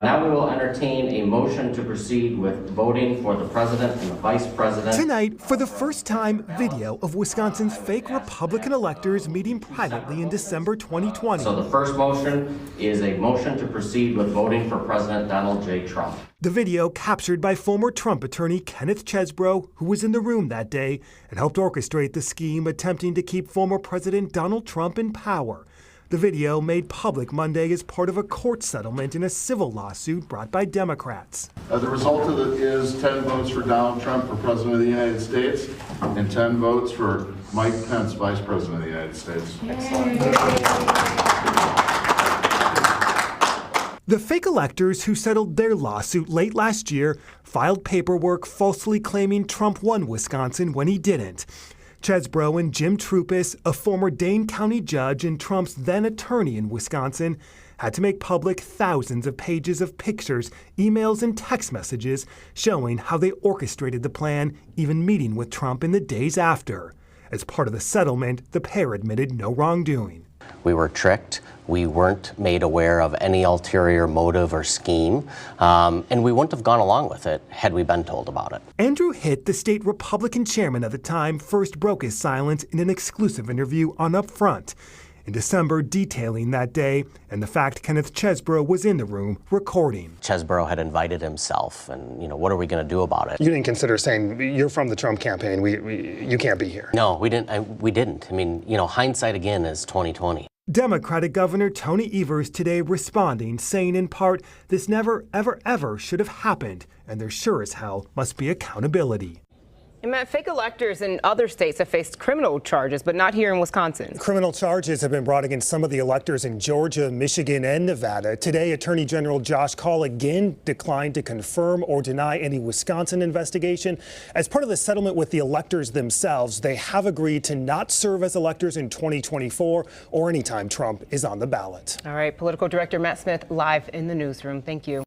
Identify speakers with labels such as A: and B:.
A: Now we will entertain a motion to proceed with voting for the president and the vice president.
B: Tonight, for the first time, video of Wisconsin's fake Republican electors meeting privately in December 2020.
A: So the first motion is a motion to proceed with voting for President Donald J. Trump.
B: The video captured by former Trump attorney Kenneth Chesebro, who was in the room that day and helped orchestrate the scheme attempting to keep former President Donald Trump in power. The video, made public Monday, is part of a court settlement in a civil lawsuit brought by Democrats.
C: The result of it is 10 votes for Donald Trump for President of the United States and 10 votes for Mike Pence, Vice President of the United States.
B: The fake electors who settled their lawsuit late last year filed paperwork falsely claiming Trump won Wisconsin when he didn't. Chesebro and Jim Troupis, a former Dane County judge and Trump's then attorney in Wisconsin, had to make public thousands of pages of pictures, emails, and text messages showing how they orchestrated the plan, even meeting with Trump in the days after. As part of the settlement, the pair admitted no wrongdoing.
D: We were tricked. We weren't made aware of any ulterior motive or scheme, and we wouldn't have gone along with it had we been told about it.
B: Andrew Hitt, the state Republican chairman at the time, first broke his silence in an exclusive interview on Upfront in December, detailing that day and the fact Kenneth Chesebro was in the room recording.
D: Chesebro had invited himself, and what are we going to do about it?
E: You didn't consider saying, you're from the Trump campaign, you can't be here.
D: No, we didn't. I mean, hindsight again is 20/20.
B: Democratic Governor Tony Evers today responding, saying in part, this never, ever, ever should have happened, and there sure as hell must be accountability.
F: And Matt, fake electors in other states have faced criminal charges, but not here in Wisconsin.
B: Criminal charges have been brought against some of the electors in Georgia, Michigan, and Nevada. Today, Attorney General Josh Kaul again declined to confirm or deny any Wisconsin investigation. As part of the settlement with the electors themselves, they have agreed to not serve as electors in 2024 or anytime Trump is on the ballot.
F: All right, Political Director Matt Smith live in the newsroom. Thank you.